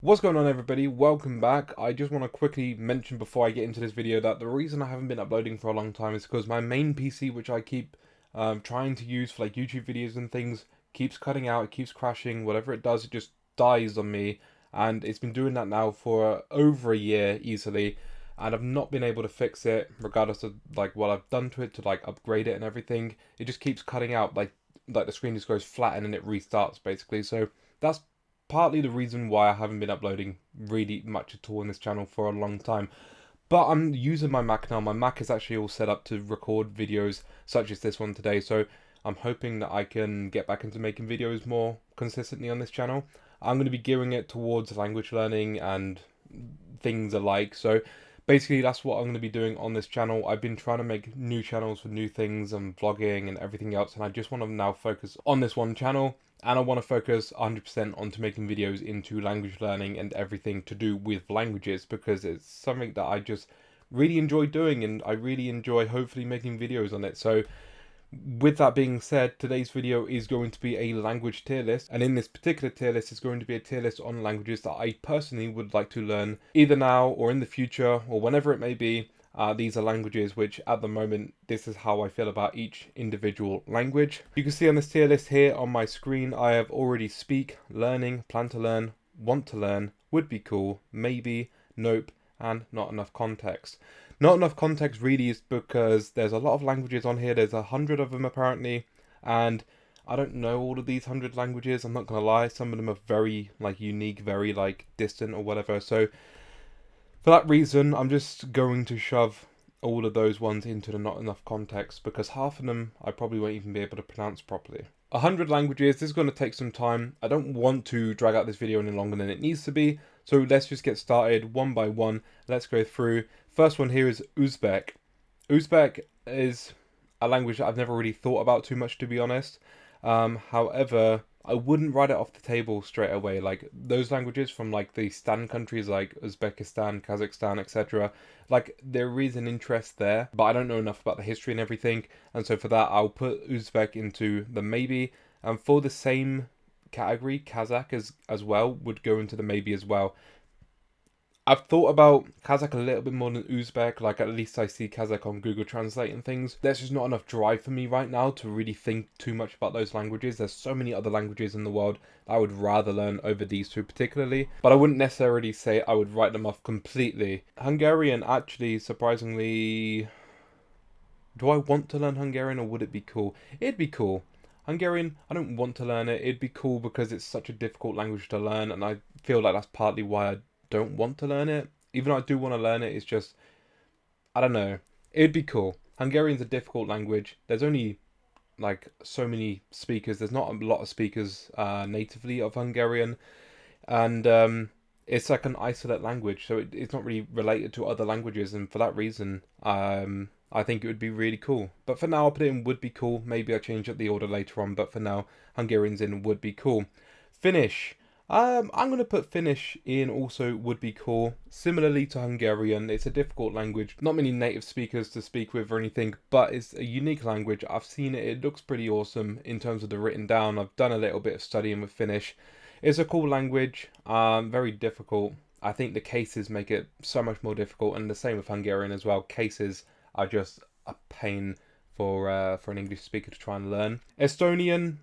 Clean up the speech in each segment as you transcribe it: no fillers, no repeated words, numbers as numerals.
What's going on, everybody? Welcome back. I just want to quickly mention before I get into this video that the reason I haven't been uploading for a long time is because my main PC, which I keep trying to use for like YouTube videos and things, keeps cutting out, it keeps crashing. Whatever it does, it just dies on me, and it's been doing that now for over a year easily, and I've not been able to fix it regardless of like what I've done to it to like upgrade it and everything. It just keeps cutting out, like the screen just goes flat and then it restarts basically. So that's partly the reason why I haven't been uploading really much at all on this channel for a long time. But I'm using my Mac now. My Mac is actually all set up to record videos such as this one today, so I'm hoping that I can get back into making videos more consistently on this channel. I'm going to be gearing it towards language learning and things alike, so basically that's what I'm going to be doing on this channel. I've been trying to make new channels for new things and vlogging and everything else, and I just want to now focus on this one channel, and I want to focus 100% onto making videos into language learning and everything to do with languages, because it's something that I just really enjoy doing, and I really enjoy hopefully making videos on it. So with that being said, today's video is going to be a language tier list, and in this particular tier list is going to be a tier list on languages that I personally would like to learn either now or in the future or whenever it may be. These are languages which at the moment, this is how I feel about each individual language. You can see on this tier list here on my screen, I have already speak, learning, plan to learn, want to learn, would be cool, maybe, nope, and not enough context. Not enough context really is because there's a lot of languages on here. There's 100 of them apparently, and I don't know all of these 100 languages. I'm not gonna lie, some of them are very like unique, very like distant or whatever. So for that reason, I'm just going to shove all of those ones into the not enough context, because half of them I probably won't even be able to pronounce properly. 100 languages, this is going to take some time. I don't want to drag out this video any longer than it needs to be, so let's just get started one by one. Let's go through. First one here is Uzbek. Uzbek is a language that I've never really thought about too much, to be honest. However, I wouldn't write it off the table straight away. Like those languages from like the Stan countries like Uzbekistan, Kazakhstan, etc. Like there is an interest there, but I don't know enough about the history and everything. And so for that, I'll put Uzbek into the maybe. And for the same category, Kazakh as well would go into the maybe as well. I've thought about Kazakh a little bit more than Uzbek, like at least I see Kazakh on Google Translate and things. There's just not enough drive for me right now to really think too much about those languages. There's so many other languages in the world that I would rather learn over these two particularly, but I wouldn't necessarily say I would write them off completely. Hungarian, actually, surprisingly, do I want to learn Hungarian or would it be cool? It'd be cool. Hungarian, I don't want to learn it. It'd be cool because it's such a difficult language to learn, and I feel like that's partly why I don't want to learn it. Even though I do want to learn it, it's just, I don't know. It'd be cool. Hungarian's a difficult language. There's only like so many speakers. There's not a lot of speakers natively of Hungarian, and it's like an isolate language, so it's not really related to other languages. And for that reason, I think it would be really cool. But for now, I'll put it in would be cool. Maybe I'll change up the order later on. But for now, Hungarian's in would be cool. Finnish. I'm going to put Finnish in also would be cool. Similarly to Hungarian, it's a difficult language. Not many native speakers to speak with or anything, but it's a unique language. I've seen it. It looks pretty awesome in terms of the written down. I've done a little bit of studying with Finnish. It's a cool language, very difficult. I think the cases make it so much more difficult, and the same with Hungarian as well. Cases are just a pain for an English speaker to try and learn. Estonian,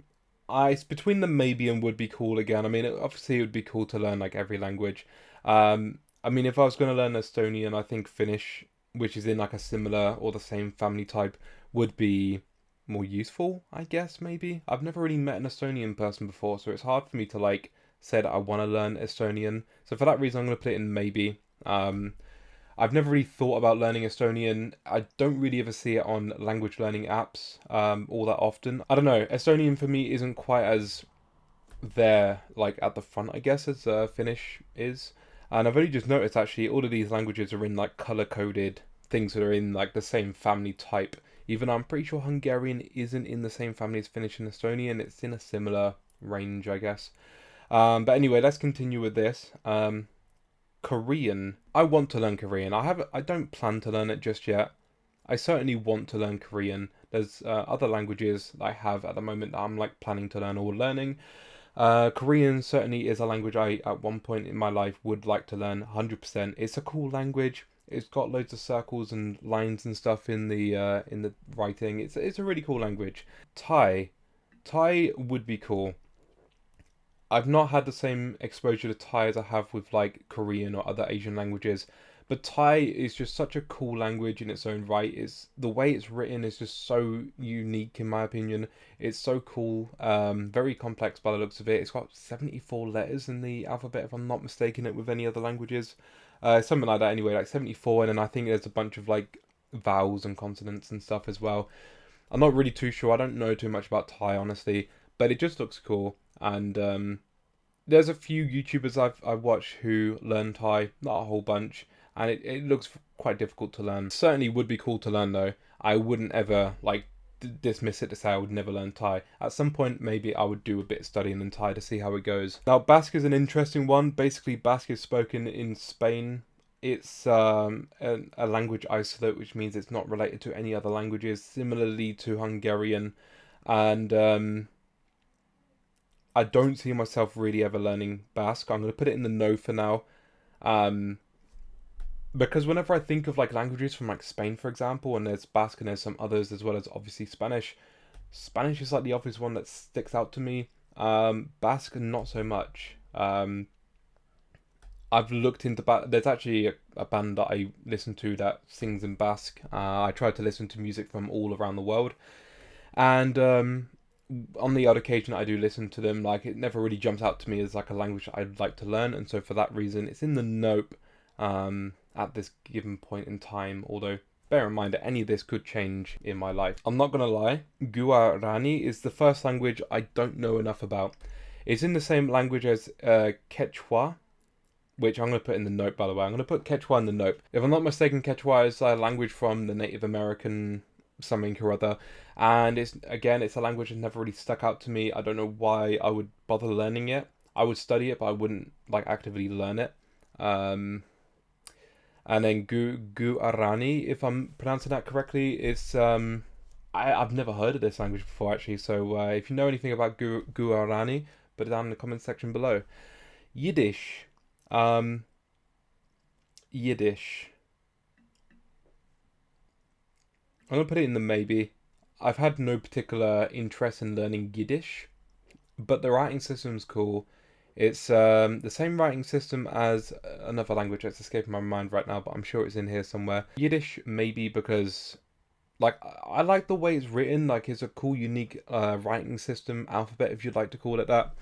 it's between the maybe and would be cool again. I mean, obviously it would be cool to learn like every language. I mean, if I was going to learn Estonian, I think Finnish, which is in like a similar or the same family type, would be more useful, I guess, maybe. I've never really met an Estonian person before, so it's hard for me to like say that I want to learn Estonian. So for that reason, I'm going to put it in maybe. I've never really thought about learning Estonian. I don't really ever see it on language learning apps all that often. I don't know. Estonian for me isn't quite as there, like at the front, I guess, as Finnish is. And I've only just noticed actually all of these languages are in like color coded things that are in like the same family type. Even though I'm pretty sure Hungarian isn't in the same family as Finnish and Estonian. It's in a similar range, I guess. But anyway, let's continue with this. Korean. I want to learn Korean. I don't plan to learn it just yet. I certainly want to learn Korean. There's other languages that I have at the moment that I'm like planning to learn or learning. Korean certainly is a language I, at one point in my life, would like to learn 100%. It's a cool language. It's got loads of circles and lines and stuff in the writing. It's a really cool language. Thai. Thai would be cool. I've not had the same exposure to Thai as I have with like Korean or other Asian languages, but Thai is just such a cool language in its own right. It's the way it's written is just so unique in my opinion. It's so cool, very complex by the looks of it. It's got 74 letters in the alphabet if I'm not mistaken it with any other languages. Something like that anyway, like 74, and then I think there's a bunch of like vowels and consonants and stuff as well. I'm not really too sure. I don't know too much about Thai honestly, but it just looks cool. And there's a few YouTubers I've watched who learn Thai, not a whole bunch, and it looks quite difficult to learn. Certainly would be cool to learn though. I wouldn't ever like dismiss it to say I would never learn Thai. At some point, maybe I would do a bit of studying in Thai to see how it goes. Now, Basque is an interesting one. Basically, Basque is spoken in Spain. It's a language isolate, which means it's not related to any other languages, similarly to Hungarian. And I don't see myself really ever learning Basque. I'm going to put it in the no for now. Um, because whenever I think of like languages from like Spain, for example, and there's Basque and there's some others as well as obviously Spanish. Spanish is like the obvious one that sticks out to me. Basque, not so much. I've looked into there's actually a band that I listen to that sings in Basque. I try to listen to music from all around the world, and on the odd occasion I do listen to them. Like it never really jumps out to me as like a language I'd like to learn, and so for that reason, it's in the nope at this given point in time. Although bear in mind that any of this could change in my life. I'm not gonna lie, Guarani is the first language I don't know enough about. It's in the same language as Quechua, which I'm going to put in the note, by the way. I'm going to put Quechua in the note. If I'm not mistaken, Quechua is a language from the Native American something or other. And it's a language that never really stuck out to me. I don't know why I would bother learning it. I would study it, but I wouldn't like actively learn it. And then Guarani, if I'm pronouncing that correctly, is I've never heard of this language before actually. So if you know anything about Guarani, put it down in the comment section below. Yiddish. Yiddish. I'm gonna put it in the maybe. I've had no particular interest in learning Yiddish, but the writing system's cool. It's the same writing system as another language that's escaping my mind right now, but I'm sure it's in here somewhere. Yiddish maybe because like I like the way it's written. Like it's a cool, unique writing system, alphabet if you'd like to call it that.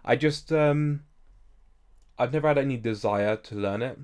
I just I've never had any desire to learn it,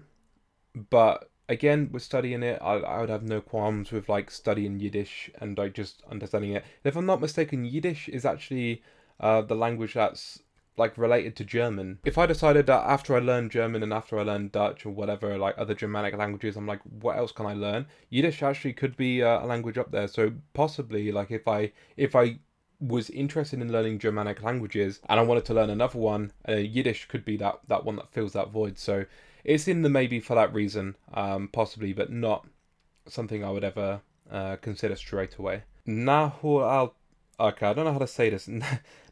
but again, with studying it, I would have no qualms with like studying Yiddish and like just understanding it. And if I'm not mistaken, Yiddish is actually the language that's like related to German. If I decided that after I learned German and after I learned Dutch or whatever, like other Germanic languages, I'm like, what else can I learn? Yiddish actually could be a language up there. So possibly, like if I was interested in learning Germanic languages and I wanted to learn another one, Yiddish could be that one that fills that void. So it's in the maybe for that reason, possibly, but not something I would ever consider straight away. Nahual. Okay, I don't know how to say this.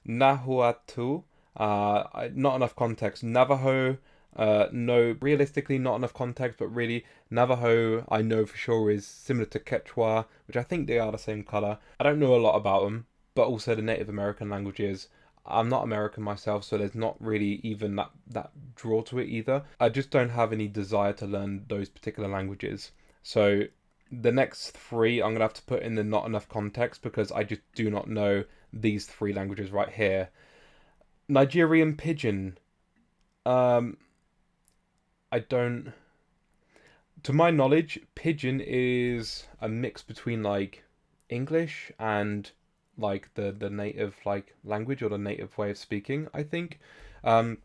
Nahuatu. Not enough context. Navajo. No, realistically, not enough context, but really, Navajo, I know for sure, is similar to Quechua, which I think they are the same color. I don't know a lot about them, but also the Native American languages. I'm not American myself, so there's not really even that draw to it either. I just don't have any desire to learn those particular languages. So the next three, I'm going to have to put in the not enough context because I just do not know these three languages right here. Nigerian Pidgin. I don't... To my knowledge, Pidgin is a mix between like English and like the native like language or the native way of speaking, I think. But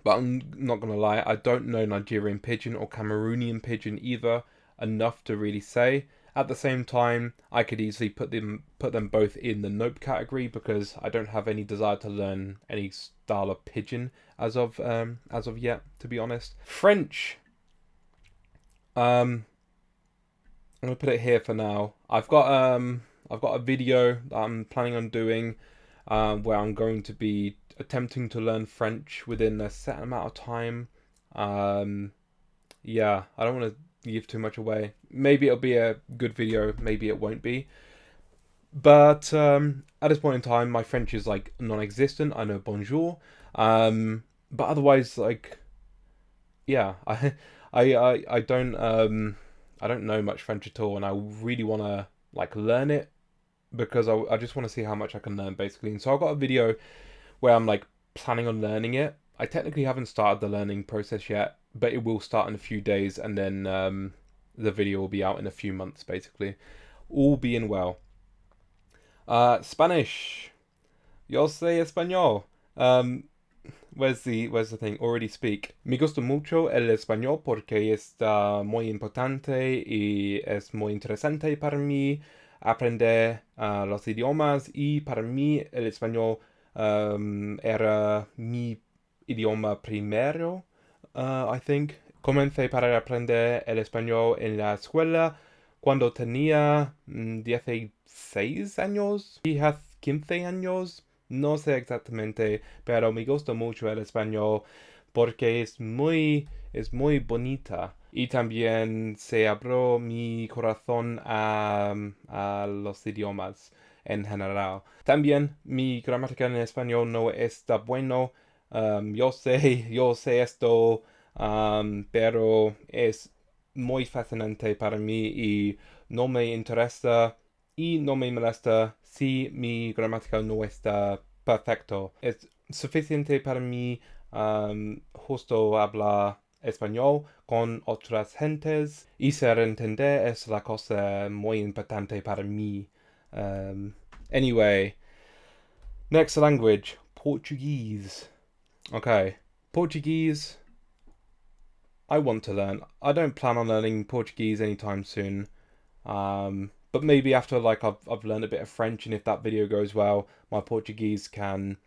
I'm not gonna lie, I don't know Nigerian Pidgin or Cameroonian Pidgin either enough to really say. At the same time, I could easily put them both in the nope category because I don't have any desire to learn any style of Pidgin as of yet, to be honest. French. I'm gonna put it here for now. I've got a video that I'm planning on doing where I'm going to be attempting to learn French within a set amount of time. Yeah, I don't want to give too much away. Maybe it'll be a good video, maybe it won't be. But at this point in time, my French is like non-existent. I know bonjour, but otherwise, like, yeah, I don't know much French at all, and I really want to like learn it because I just want to see how much I can learn basically. And so I've got a video where I'm like planning on learning it. I technically haven't started the learning process yet, but it will start in a few days, and then the video will be out in a few months basically. All being well. Spanish. Yo sé español. Where's the thing? Already speak. Me gusta mucho el español porque está muy importante y es muy interesante para mí aprender los idiomas y para mí el español era mi idioma primero, I think. Comencé para aprender el español en la escuela cuando tenía 16 años y 15 años. No sé exactamente, pero me gusta mucho el español porque es muy bonita. Y también se abrió mi corazón a los idiomas en general. También mi gramática en español no está bueno. Yo sé esto, pero es muy fascinante para mí y no me interesa y no me molesta si mi gramática no está perfecto. Es suficiente para mí justo hablar español con otras gentes y ser entender es la cosa muy importante para mí. Anyway, next language, Portuguese. Okay, Portuguese, I want to learn. I don't plan on learning Portuguese anytime soon. But maybe after like I've learned a bit of French, and if that video goes well, my Portuguese can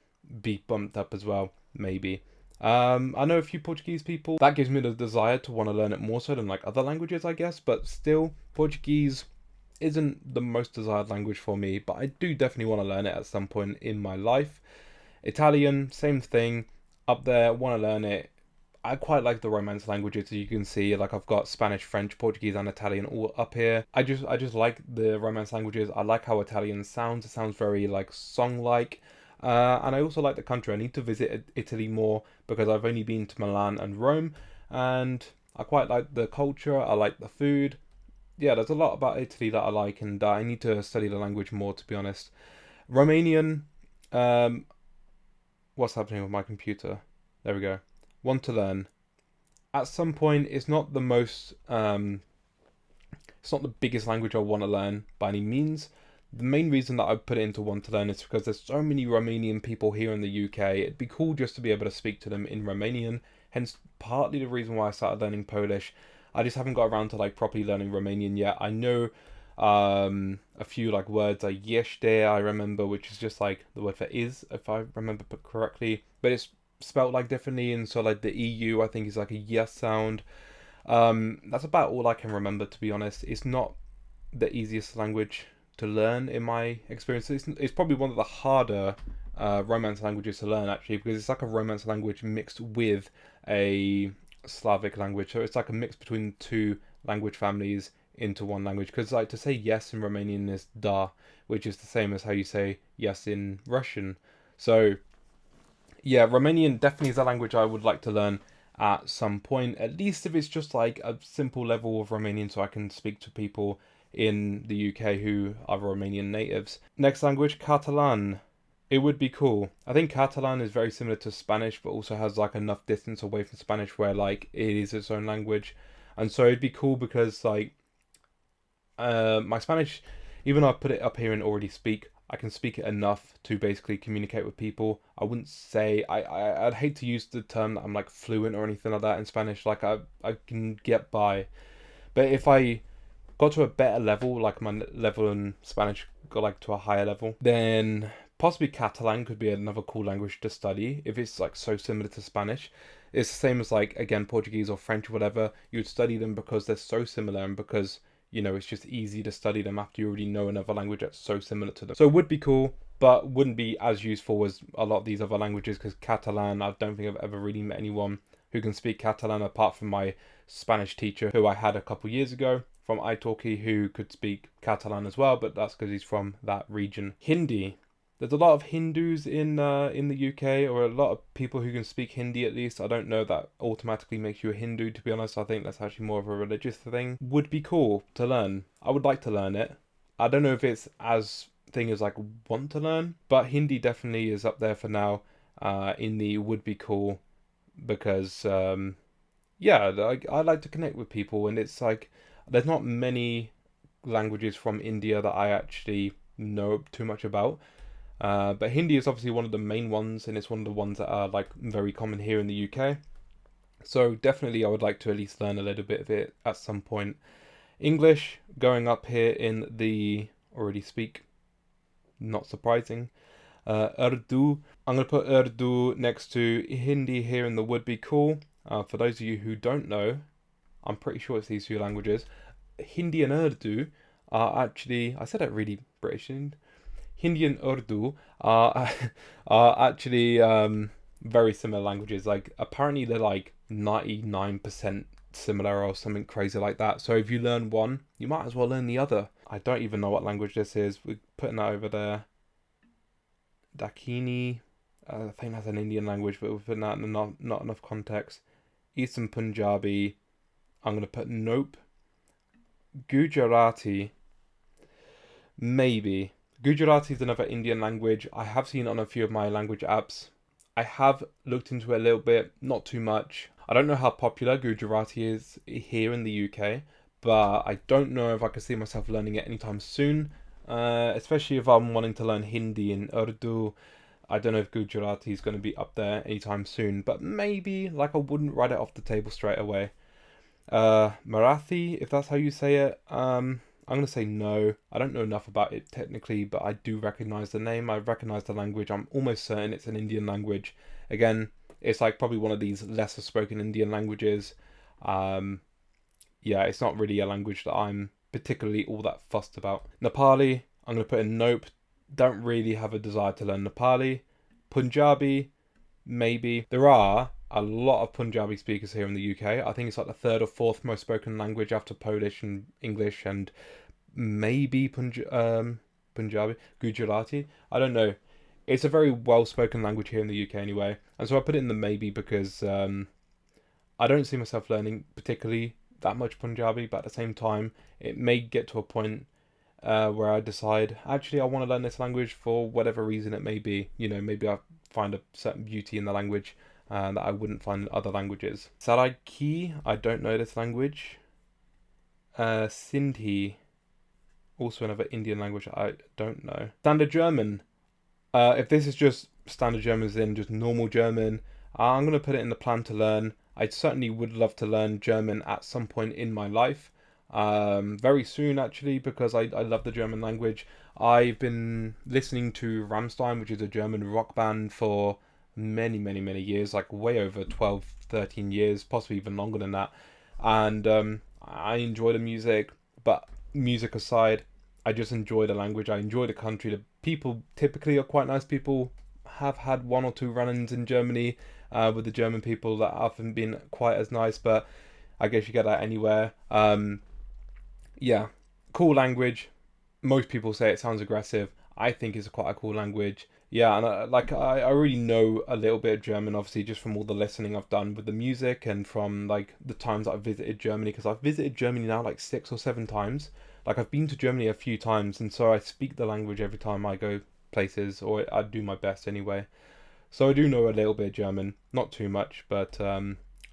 be bumped up as well. Maybe. I know a few Portuguese people. That gives me the desire to want to learn it more so than like other languages, I guess. But still, Portuguese isn't the most desired language for me. But I do definitely want to learn it at some point in my life. Italian, same thing. Up there, want to learn it. I quite like the Romance languages, as you can see. Like I've got Spanish, French, Portuguese, and Italian all up here. I just like the Romance languages. I like how Italian sounds. It sounds very like song-like. And I also like the country. I need to visit Italy more because I've only been to Milan and Rome, and I quite like the culture. I like the food. Yeah, there's a lot about Italy that I like, and I need to study the language more, to be honest. Romanian. What's happening with my computer? There we go. Want to learn. At some point, it's not the most, it's not the biggest language I want to learn by any means. The main reason that I put it into want to learn is because there's so many Romanian people here in the UK. It'd be cool just to be able to speak to them in Romanian. Hence, partly the reason why I started learning Polish. I just haven't got around to like properly learning Romanian yet. I know a few like words like yește, I remember, which is just like the word for is, if I remember correctly, but it's spelt like differently, and so like the EU I think is like a yes sound. That's about all I can remember, to be honest. It's not the easiest language to learn in my experience. It's probably one of the harder Romance languages to learn, actually, because it's like a Romance language mixed with a Slavic language, so it's like a mix between two language families into one language. Because like to say yes in Romanian is da, which is the same as how you say yes in Russian. So yeah, Romanian definitely is a language I would like to learn at some point, at least if it's just like a simple level of Romanian so I can speak to people in the UK who are Romanian natives. Next language, Catalan. It would be cool. I think Catalan is very similar to Spanish, but also has like enough distance away from Spanish where like it is its own language. And so it'd be cool because like my Spanish, even though I put it up here and already speak, I can speak it enough to basically communicate with people. I wouldn't say I'd hate to use the term that I'm like fluent or anything like that in Spanish. Like I can get by, but if I got to a better level, like my level in Spanish got like to a higher level, then possibly Catalan could be another cool language to study if it's like so similar to Spanish. It's the same as like, again, Portuguese or French or whatever. You would study them because they're so similar and because, you know, it's just easy to study them after you already know another language that's so similar to them. So it would be cool. but wouldn't be as useful as a lot of these other languages, because Catalan, I don't think I've ever really met anyone who can speak Catalan apart from my Spanish teacher who I had a couple years ago from italki, who could speak Catalan as well, but that's because he's from that region. Hindi. There's a lot of Hindus in the UK, or a lot of people who can speak Hindi at least. I don't know if that automatically makes you a Hindu, to be honest. I think that's actually more of a religious thing. Would be cool to learn. I would like to learn it. I don't know if it's as thing as like want to learn, but Hindi definitely is up there for now. In the would be cool, because yeah, I like to connect with people, and it's like there's not many languages from India that I actually know too much about. But Hindi is obviously one of the main ones, and it's one of the ones that are like very common here in the UK. So definitely I would like to at least learn a little bit of it at some point. English, going up here in the already speak, not surprising. Urdu, I'm going to put Urdu next to Hindi here in the would be cool. For those of you who don't know, I'm pretty sure it's these two languages. Hindi and Urdu are actually, I said that really British. Hindi and Urdu are are actually very similar languages. Like apparently they're like 99% similar or something crazy like that. So if you learn one, you might as well learn the other. I don't even know what language this is. We're putting that over there. Dakini. I think that's an Indian language, but we're putting that in not enough context. Eastern Punjabi. I'm going to put nope. Gujarati. Maybe. Gujarati is another Indian language. I have seen it on a few of my language apps. I have looked into it a little bit, not too much. I don't know how popular Gujarati is here in the UK, but I don't know if I can see myself learning it anytime soon, especially if I'm wanting to learn Hindi and Urdu. I don't know if Gujarati is going to be up there anytime soon, but maybe, like I wouldn't write it off the table straight away. Marathi, if that's how you say it, I'm going to say no. I don't know enough about it technically, but I do recognize the name. I recognize the language. I'm almost certain it's an Indian language. Again, it's like probably one of these lesser spoken Indian languages. Yeah, it's not really a language that I'm particularly all that fussed about. Nepali, I'm going to put in nope. Don't really have a desire to learn Nepali. Punjabi, maybe. There are a lot of Punjabi speakers here in the UK. I think it's like the third or fourth most spoken language after Polish and English and maybe Punjabi, Gujarati. I don't know. It's a very well spoken language here in the UK anyway. And so I put it in the maybe because I don't see myself learning particularly that much Punjabi, but at the same time, it may get to a point where I decide, actually, I want to learn this language for whatever reason it may be. You know, maybe I find a certain beauty in the language that I wouldn't find in other languages. Saraiki, I don't know this language. Sindhi, also another Indian language I don't know. Standard German. If this is just Standard German as in just normal German, I'm going to put it in the plan to learn. I certainly would love to learn German at some point in my life. Very soon actually, because I love the German language. I've been listening to Rammstein, which is a German rock band, for many years, like way over 12, 13 years, possibly even longer than that. And I enjoy the music, but music aside, I just enjoy the language. I enjoy the country. The people typically are quite nice people. Have had one or two run-ins in Germany with the German people that haven't been quite as nice, but I guess you get that anywhere. Yeah, cool language. Most people say it sounds aggressive. I think it's quite a cool language. Yeah, and I already know a little bit of German, obviously, just from all the listening I've done with the music and from like the times that I've visited Germany, because I've visited Germany now like 6 or 7 times. Like I've been to Germany a few times, and so I speak the language every time I go places, or I do my best anyway. So I do know a little bit of German, not too much, but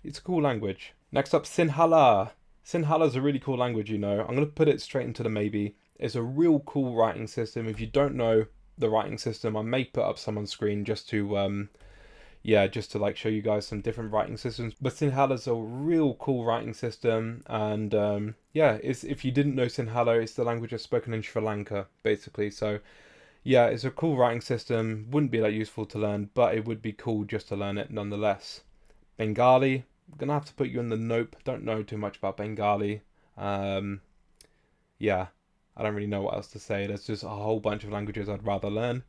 it's a cool language. Next up, Sinhala. Sinhala is a really cool language, you know. I'm going to put it straight into the maybe. It's a real cool writing system. If you don't know the writing system, I may put up some on screen just to just to like show you guys some different writing systems. But Sinhala is a real cool writing system, and it's, if you didn't know Sinhala, it's the language that's spoken in Sri Lanka, basically. So yeah, it's a cool writing system. Wouldn't be that useful to learn, but it would be cool just to learn it nonetheless. Bengali, I'm gonna have to put you in the nope. Don't know too much about Bengali. Yeah, I don't really know what else to say. There's just a whole bunch of languages I'd rather learn.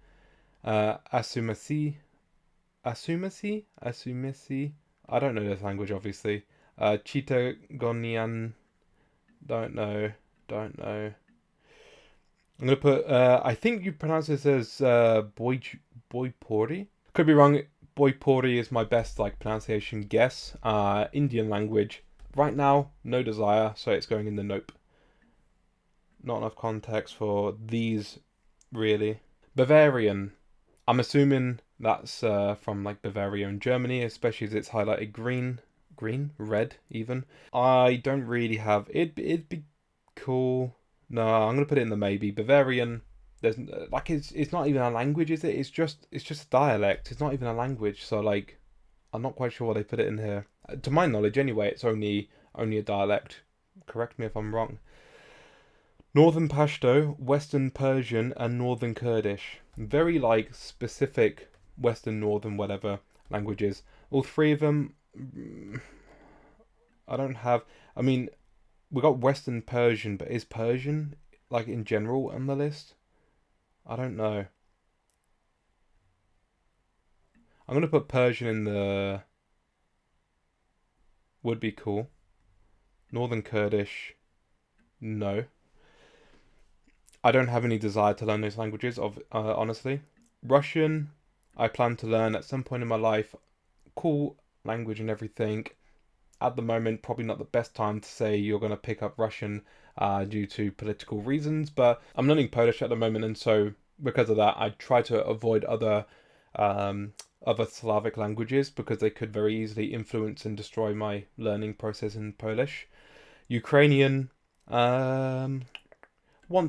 Asumasi, Asumisi. I don't know this language, obviously. Chittagonian, don't know, don't know. I'm gonna put. I think you pronounce this as Boipori. Could be wrong. Boipori is my best like pronunciation guess. Indian language. Right now, no desire, so it's going in the nope. Not enough context for these, really. Bavarian. I'm assuming that's from like Bavaria in Germany, especially as it's highlighted green, red even. I don't really have. It'd be cool. No, I'm gonna put it in the maybe. Bavarian. There's like it's not even a language, is it? It's just a dialect. It's not even a language. So like, I'm not quite sure why they put it in here. To my knowledge, anyway, it's only a dialect. Correct me if I'm wrong. Northern Pashto, Western Persian, and Northern Kurdish. Very like specific Western, Northern, whatever languages. All three of them. I don't have. I mean, we got Western Persian, but is Persian like in general on the list? I don't know. I'm gonna put Persian in the. Would be cool. Northern Kurdish, no. I don't have any desire to learn those languages, of honestly. Russian, I plan to learn at some point in my life. Cool language and everything. At the moment, probably not the best time to say you're going to pick up Russian due to political reasons, but I'm learning Polish at the moment, and so because of that, I try to avoid other Slavic languages because they could very easily influence and destroy my learning process in Polish. Ukrainian, want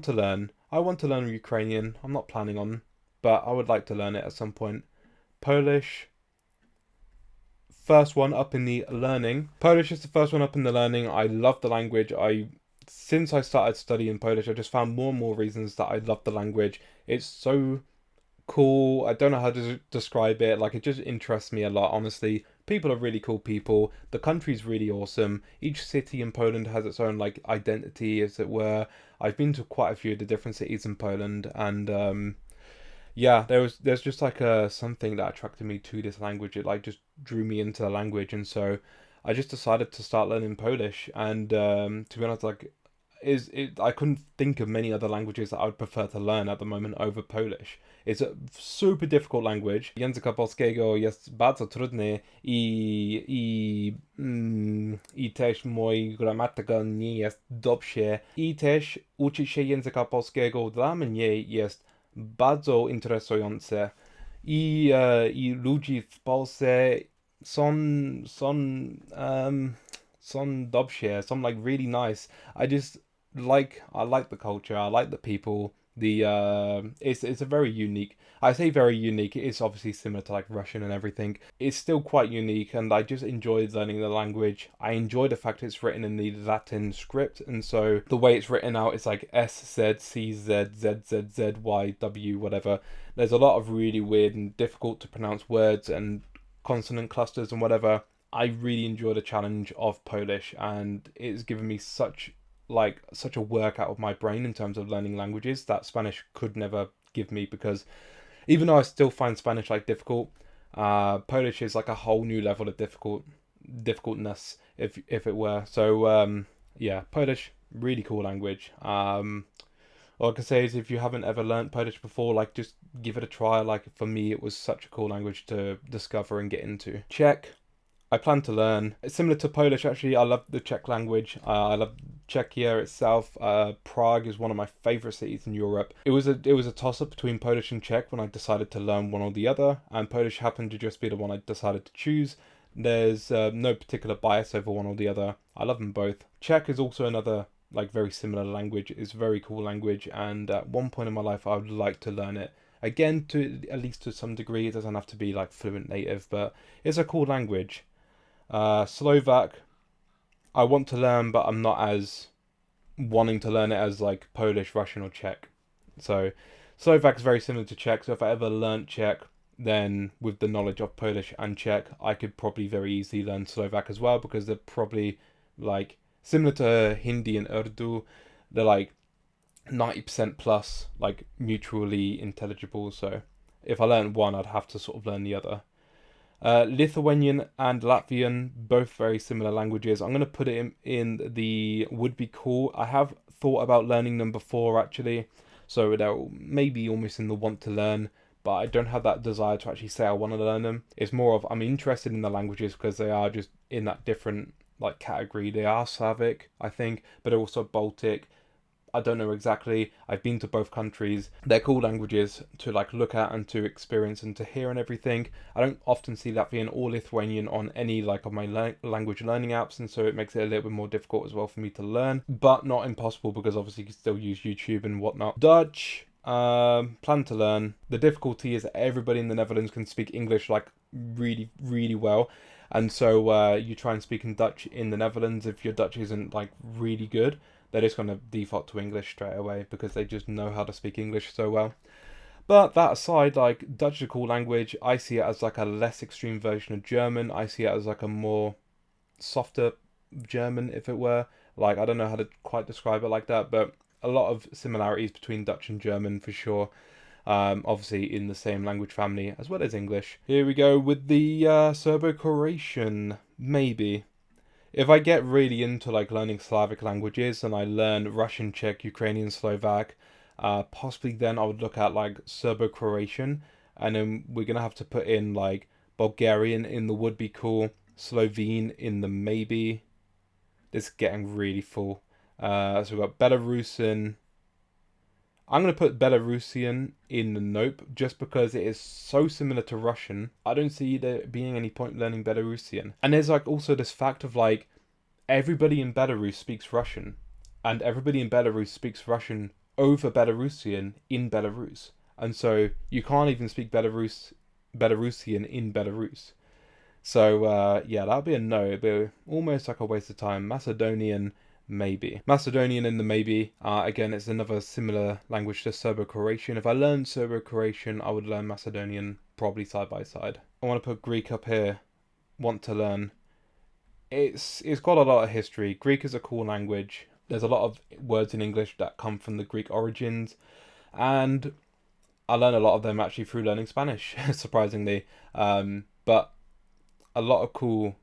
to learn. I want to learn Ukrainian. I'm not planning on, but I would like to learn it at some point. Polish, first one up in the learning. Polish is the first one up in the learning. I love the language. Since I started studying Polish, I just found more and more reasons that I love the language. It's so cool. I don't know how to describe it. Like, it just interests me a lot, honestly. People are really cool people. The country's really awesome. Each city in Poland has its own like identity, as it were. I've been to quite a few of the different cities in Poland, and yeah, there's just like something that attracted me to this language. It like just drew me into the language, and so I just decided to start learning Polish. And to be honest, like I couldn't think of many other languages that I would prefer to learn at the moment over Polish. It's a super difficult language. Języka polskiego jest bardzo trudny i też moja gramatyka nie jest dobrze. I też uczyć się języka polskiego dla mnie jest bardzo interesujące. I ludzie w Polsce są są są dobrzy, są like really nice. I like the culture. I like the people. It's a very unique. I say very unique. It's obviously similar to like Russian and everything. It's still quite unique, and I just enjoyed learning the language. I enjoy the fact it's written in the Latin script, and so the way it's written out, it's like SZCZZZZY whatever. There's a lot of really weird and difficult to pronounce words and consonant clusters and whatever. I really enjoy the challenge of Polish, and it's given me such a workout of my brain in terms of learning languages that Spanish could never give me, because even though I still find Spanish like difficult, Polish is like a whole new level of difficultness, if it were. So yeah, Polish, really cool language. All I can say is, if you haven't ever learnt Polish before, like just give it a try. Like for me, it was such a cool language to discover and get into. Czech, I plan to learn. It's similar to Polish, actually. I love the Czech language. I love Czechia itself. Prague is one of my favorite cities in Europe. It was a toss up between Polish and Czech when I decided to learn one or the other, and Polish happened to just be the one I decided to choose. There's no particular bias over one or the other. I love them both. Czech is also another like very similar language. It's a very cool language, and at one point in my life I would like to learn it. Again, to at least to some degree. It doesn't have to be like fluent native, but it's a cool language. Slovak, I want to learn, but I'm not as wanting to learn it as like Polish, Russian, or Czech. So Slovak is very similar to Czech. So if I ever learnt Czech, then with the knowledge of Polish and Czech, I could probably very easily learn Slovak as well, because they're probably like similar to Hindi and Urdu. They're like 90% plus, like mutually intelligible. So if I learned one, I'd have to sort of learn the other. Lithuanian and Latvian, both very similar languages. I'm going to put it in the would be cool. I have thought about learning them before actually, so they're maybe almost in the want to learn, but I don't have that desire to actually say I want to learn them. It's more of I'm interested in the languages because they are just in that different like category. They are Slavic, I think, but they're also Baltic. I don't know exactly. I've been to both countries. They're cool languages to like look at and to experience and to hear and everything. I don't often see Latvian or Lithuanian on any like of my language learning apps, and so it makes it a little bit more difficult as well for me to learn, but not impossible because obviously you can still use YouTube and whatnot. Dutch, plan to learn. The difficulty is that everybody in the Netherlands can speak English like really, really well. And so you try and speak in Dutch in the Netherlands, if your Dutch isn't like really good, they're just going to default to English straight away because they just know how to speak English so well. But that aside, like, Dutch is a cool language. I see it as like a less extreme version of German. I see it as like a more softer German, if it were. Like, I don't know how to quite describe it like that, but a lot of similarities between Dutch and German for sure. Obviously in the same language family as well as English. Here we go with the Serbo-Croatian, maybe. If I get really into like learning Slavic languages and I learn Russian, Czech, Ukrainian, Slovak, possibly then I would look at like Serbo-Croatian, and then we're gonna have to put in like Bulgarian in the would be cool, Slovene in the maybe. This is getting really full. So we've got Belarusian. I'm going to put Belarusian in the nope just because it is so similar to Russian. I don't see there being any point learning Belarusian. And there's like also this fact of like everybody in Belarus speaks Russian, and everybody in Belarus speaks Russian over Belarusian in Belarus. And so you can't even speak Belarusian in Belarus. So yeah, that'll be a no. It'd be almost like a waste of time. Macedonian, maybe. Macedonian in the maybe. Again, it's another similar language to Serbo-Croatian. If I learned Serbo-Croatian, I would learn Macedonian probably side by side. I want to put Greek up here. Want to learn. It's got a lot of history. Greek is a cool language. There's a lot of words in English that come from the Greek origins, and I learned a lot of them actually through learning Spanish, surprisingly. But a lot of cool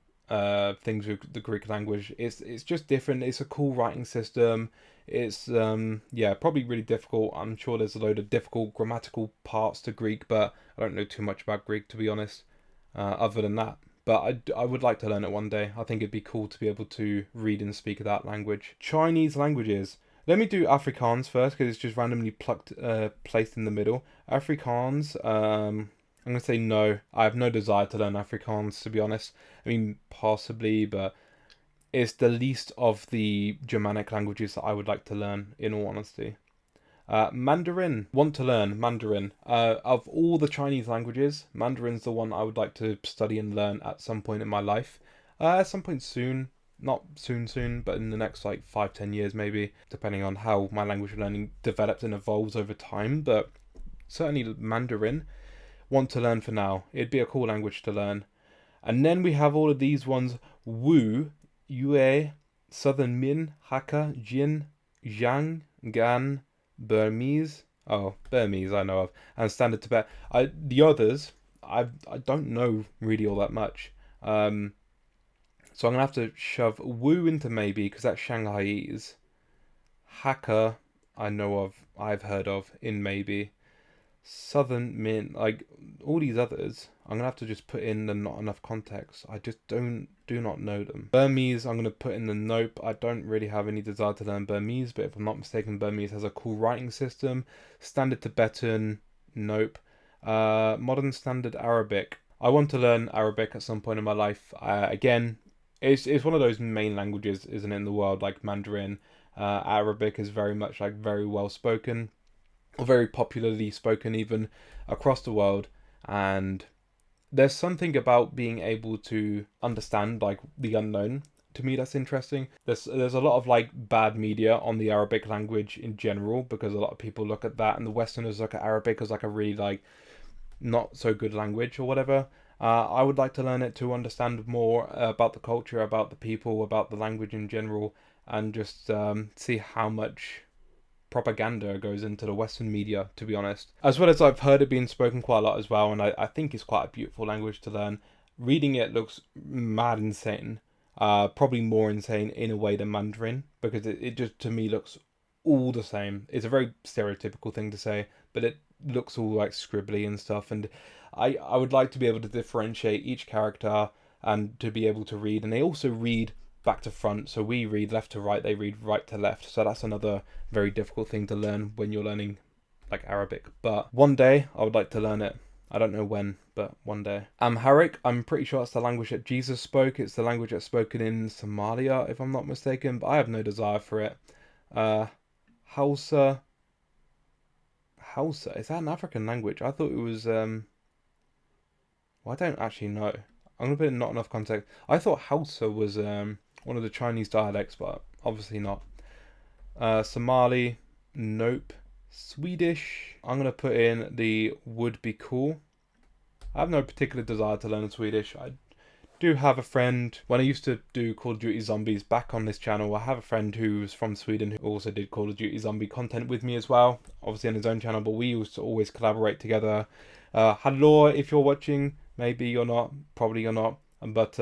things with the Greek language. It's just different. It's a cool writing system. It's yeah, probably really difficult. I'm sure there's a load of difficult grammatical parts to Greek, but I don't know too much about Greek, to be honest, other than that. But I would like to learn it one day. I think it'd be cool to be able to read and speak that language. Chinese languages. Let me do Afrikaans first because it's just randomly placed in the middle. Afrikaans. I'm going to say no. I have no desire to learn Afrikaans, to be honest. I mean, possibly, but it's the least of the Germanic languages that I would like to learn, in all honesty. Mandarin. Want to learn Mandarin. Of all the Chinese languages, Mandarin's the one I would like to study and learn at some point in my life. At some point soon. Not soon, but in the next like 5-10 years maybe, depending on how my language learning develops and evolves over time. But certainly Mandarin. Want to learn for now. It'd be a cool language to learn. And then we have all of these ones. Wu, Yue, Southern Min, Hakka, Jin, Zhang, Gan, Burmese. Oh, Burmese I know of. And Standard Tibet. The others, I don't know really all that much. So I'm going to have to shove Wu into maybe, because that's Shanghaiese. Hakka, I know of, I've heard of, in maybe. Southern Min, like all these others, I'm gonna have to just put in the not enough context. I just do not know them. Burmese, I'm gonna put in the nope. I don't really have any desire to learn Burmese, but if I'm not mistaken, Burmese has a cool writing system. Standard Tibetan, nope. Modern Standard Arabic. I want to learn Arabic at some point in my life. Again, it's one of those main languages, isn't it, in the world, like Mandarin. Arabic is very much like very well spoken, or very popularly spoken even across the world, and there's something about being able to understand like the unknown, to me, that's interesting. There's a lot of like bad media on the Arabic language in general, because a lot of people look at that and the Westerners look at Arabic as like a really like not so good language or whatever. I would like to learn it to understand more about the culture, about the people, about the language in general, and just see how much propaganda goes into the Western media, to be honest. As well as I've heard it being spoken quite a lot as well, and I think it's quite a beautiful language to learn. Reading it looks mad insane. Probably more insane in a way than Mandarin, because it just, to me, looks all the same. It's a very stereotypical thing to say, but it looks all like scribbly and stuff, and I would like to be able to differentiate each character and to be able to read. And they also read back to front, so we read left to right, they read right to left, so that's another very difficult thing to learn when you're learning like Arabic. But one day I would like to learn it. I don't know when, but one day. Amharic, I'm pretty sure it's the language that Jesus spoke. It's the language that's spoken in Somalia, if I'm not mistaken, but I have no desire for it. Hausa, is that an African language? I thought it was well, I don't actually know. I'm gonna put in not enough context. I thought Hausa was one of the Chinese dialects, but obviously not. Somali, nope. Swedish, I'm gonna put in the would be cool. I have no particular desire to learn Swedish. I do have a friend, when I used to do Call of Duty Zombies back on this channel, I have a friend who's from Sweden who also did Call of Duty Zombie content with me as well, obviously on his own channel, but we used to always collaborate together. Hello, if you're watching, maybe you're not, probably you're not, but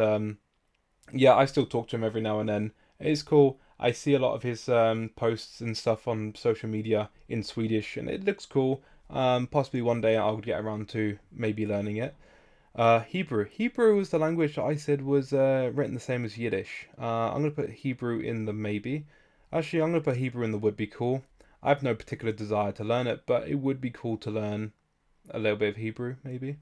yeah, I still talk to him every now and then. It's cool. I see a lot of his posts and stuff on social media in Swedish, and it looks cool. Possibly one day I'll get around to maybe learning it. Hebrew. Hebrew was the language that I said was written the same as Yiddish. I'm going to put Hebrew in the maybe. Actually, I'm going to put Hebrew in the would be cool. I have no particular desire to learn it, but it would be cool to learn a little bit of Hebrew, maybe.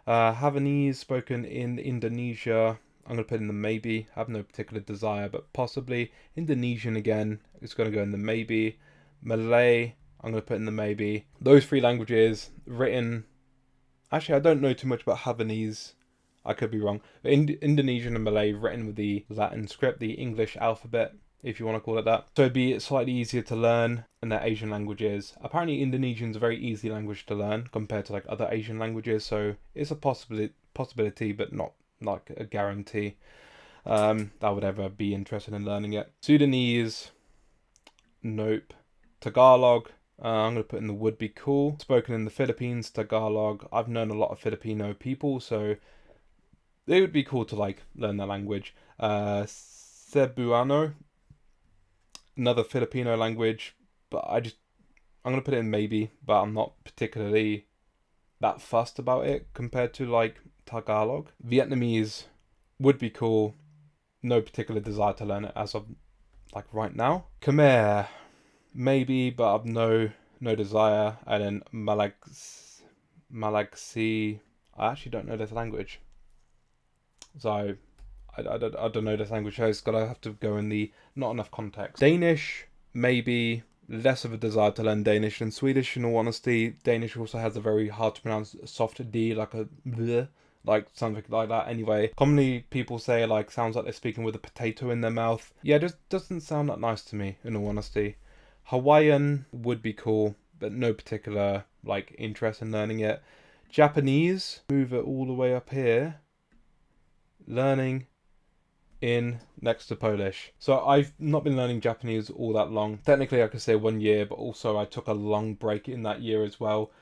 Havanese, spoken in Indonesia. I'm going to put in the maybe. I have no particular desire, but possibly. Indonesian again, it's going to go in the maybe. Malay, I'm going to put in the maybe. Those three languages written... Actually, I don't know too much about Havanese. I could be wrong. But Indonesian and Malay written with the Latin script, the English alphabet, if you want to call it that. So it'd be slightly easier to learn than their Asian languages. Apparently Indonesian's a very easy language to learn compared to like other Asian languages. So it's a possibility, but not like a guarantee that I would ever be interested in learning it. Sudanese, nope. Tagalog, I'm going to put in the would be cool. Spoken in the Philippines, Tagalog. I've known a lot of Filipino people, so it would be cool to like learn their language. Cebuano, another Filipino language, but I'm going to put it in maybe, but I'm not particularly that fussed about it compared to like Tagalog. Vietnamese would be cool. No particular desire to learn it as of like right now. Khmer, maybe, but I've no desire. And then Malagasy, I actually don't know this language, so I don't know this language. So it's gotta have to go in the not enough context. Danish, maybe. Less of a desire to learn Danish than Swedish, in all honesty. Danish also has a very hard to pronounce soft D, like a bleh, like something like that. Anyway, commonly people say like sounds like they're speaking with a potato in their mouth. Yeah, it just doesn't sound that nice to me, in all honesty. Hawaiian would be cool, but no particular like interest in learning it. Japanese, move it all the way up here. Learning in next to Polish. So I've not been learning Japanese all that long. Technically I could say 1 year, but also I took a long break in that year as well,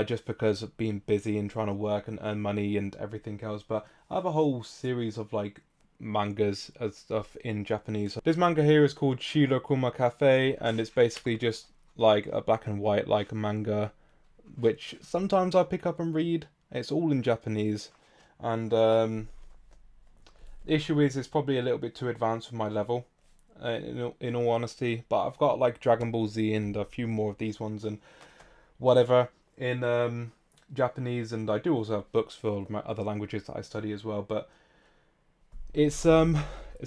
just because of being busy and trying to work and earn money and everything else. But I have a whole series of like mangas and stuff in Japanese. This manga here is called Shirokuma Cafe, and it's basically just like a black and white like a manga, which sometimes I pick up and read. It's all in Japanese, and the issue is it's probably a little bit too advanced for my level, in all honesty. But I've got like Dragon Ball Z and a few more of these ones and whatever in Japanese, and I do also have books for my other languages that I study as well. But it's a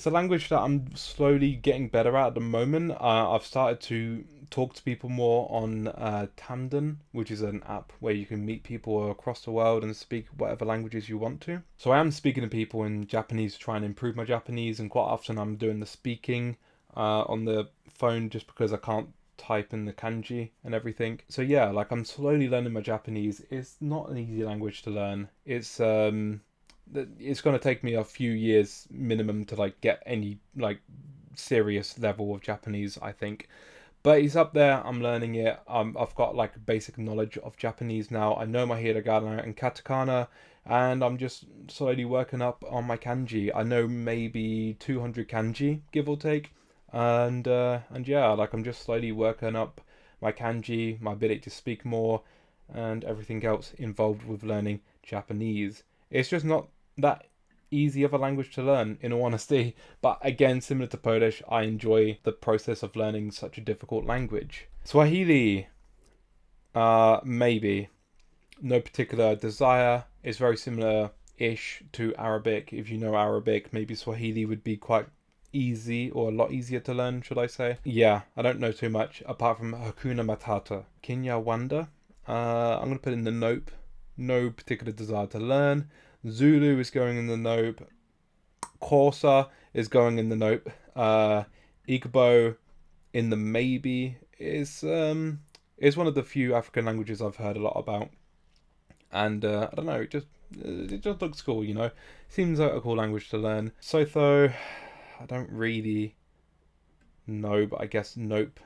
language that I'm slowly getting better at the moment. I've started to talk to people more on Tamden, which is an app where you can meet people across the world and speak whatever languages you want to. So I am speaking to people in Japanese to try and improve my Japanese, and quite often I'm doing the speaking on the phone just because I can't type in the kanji and everything. So yeah, like I'm slowly learning my Japanese. It's not an easy language to learn. It's going to take me a few years minimum to like get any like serious level of Japanese, I think. But it's up there. I'm learning it. I've got like a basic knowledge of Japanese now. I know my hiragana and katakana, and I'm just slowly working up on my kanji. I know maybe 200 kanji, give or take, and yeah, like I'm just slowly working up my kanji, my ability to speak more, and everything else involved with learning Japanese. It's just not that easy of a language to learn, in all honesty. But again, similar to Polish, I enjoy the process of learning such a difficult language. Swahili, maybe. No particular desire. It's very similar-ish to Arabic. If you know Arabic, maybe Swahili would be quite easy, or a lot easier to learn, should I say. Yeah, I don't know too much, apart from Hakuna Matata. Kinyarwanda, I'm going to put in the nope. No particular desire to learn. Zulu is going in the nope. Xhosa is going in the nope. Igbo in the maybe. Is one of the few African languages I've heard a lot about, and I don't know, it just looks cool, you know. Seems like a cool language to learn. Sotho, I don't really know, but I guess nope.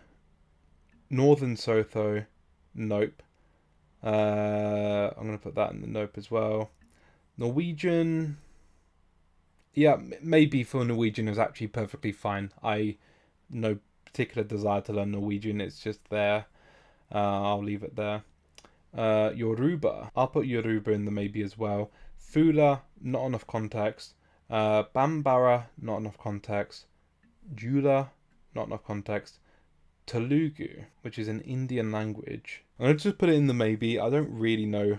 Northern Sotho, nope. I'm gonna put that in the nope as well. Norwegian, yeah, maybe for Norwegian is actually perfectly fine. I no particular desire to learn Norwegian. It's just there. I'll leave it there. Yoruba, I'll put Yoruba in the maybe as well. Fula, not enough context. Bambara, not enough context. Jula, not enough context. Telugu, which is an Indian language. I'm going to just put it in the maybe. I don't really know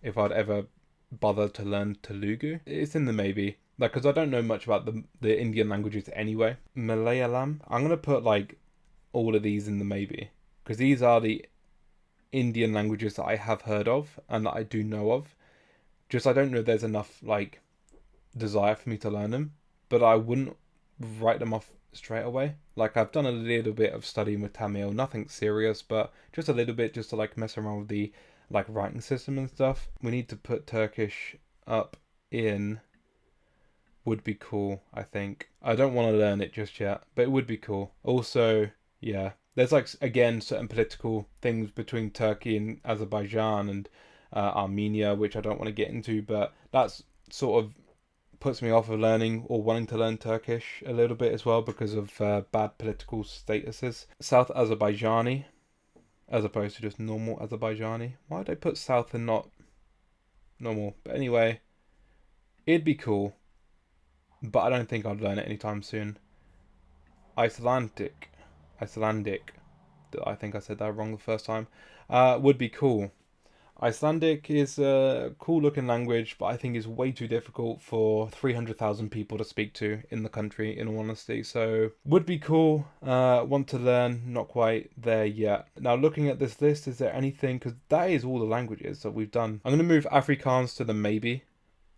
if I'd ever bother to learn Telugu. It's in the maybe. Like, because I don't know much about the Indian languages anyway. Malayalam, I'm going to put like all of these in the maybe. Because these are the Indian languages that I have heard of and that I do know of. Just I don't know if there's enough like desire for me to learn them. But I wouldn't write them off straight away. Like, I've done a little bit of studying with Tamil, nothing serious, but just a little bit, just to like mess around with the like writing system and stuff. We need to put Turkish up in. Would be cool, I think. I don't want to learn it just yet, but it would be cool. Also, yeah, there's like again certain political things between Turkey and Azerbaijan and Armenia, which I don't want to get into, but that's sort of puts me off of learning or wanting to learn Turkish a little bit as well because of bad political statuses. South Azerbaijani, as opposed to just normal Azerbaijani. Why did I put South and not normal? But anyway, it'd be cool, but I don't think I'd learn it anytime soon. Icelandic. I think I said that wrong the first time. Would be cool. Icelandic is a cool looking language, but I think is way too difficult for 300,000 people to speak to in the country, in all honesty. So, would be cool. Want to learn, not quite there yet. Now, looking at this list, is there anything? Because that is all the languages that we've done. I'm going to move Afrikaans to the maybe.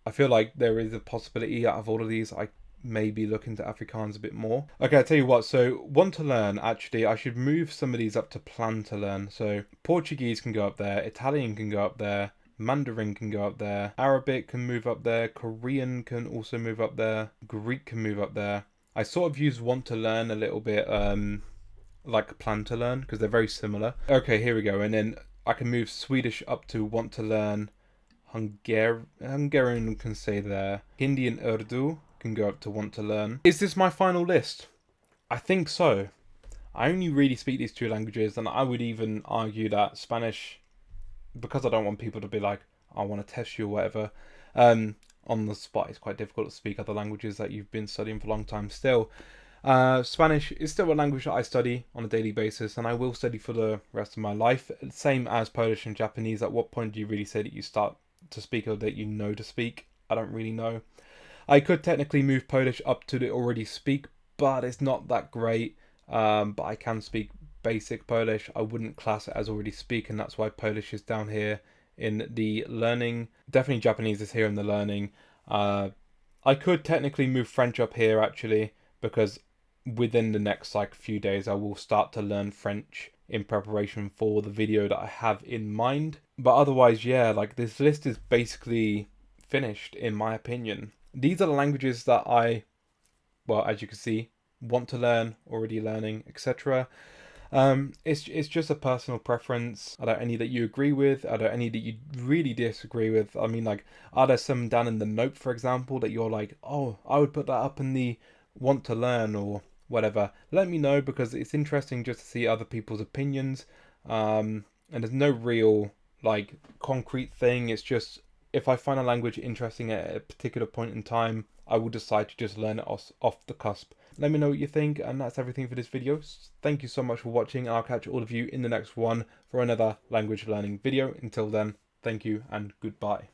I feel like there is a possibility out of all of these I maybe look into Afrikaans a bit more. Okay, I'll tell you what, so want to learn, actually, I should move some of these up to plan to learn. So Portuguese can go up there, Italian can go up there, Mandarin can go up there, Arabic can move up there, Korean can also move up there, Greek can move up there. I sort of use want to learn a little bit like plan to learn because they're very similar. Okay, here we go, and then I can move Swedish up to want to learn, Hungarian can stay there, Hindi and Urdu can go up to want to learn. Is this my final list? I think so. I only really speak these two languages, and I would even argue that Spanish, because I don't want people to be like, I want to test you or whatever, on the spot, it's quite difficult to speak other languages that you've been studying for a long time still. Spanish is still a language that I study on a daily basis, and I will study for the rest of my life. Same as Polish and Japanese. At what point do you really say that you start to speak or that you know to speak? I don't really know. I could technically move Polish up to the already speak, but it's not that great. But I can speak basic Polish. I wouldn't class it as already speak, and that's why Polish is down here in the learning. Definitely Japanese is here in the learning. I could technically move French up here actually, because within the next like few days I will start to learn French in preparation for the video that I have in mind. But otherwise, yeah, like this list is basically finished in my opinion. These are the languages that well, as you can see, want to learn, already learning, etc. It's just a personal preference. Are there any that you agree with? Are there any that you really disagree with? I mean, like, are there some down in the note, for example, that you're like, oh, I would put that up in the want to learn or whatever? Let me know, because it's interesting just to see other people's opinions. And there's no real like concrete thing. It's just, if I find a language interesting at a particular point in time, I will decide to just learn it off the cusp. Let me know what you think, and that's everything for this video. Thank you so much for watching, and I'll catch all of you in the next one for another language learning video. Until then, thank you and goodbye.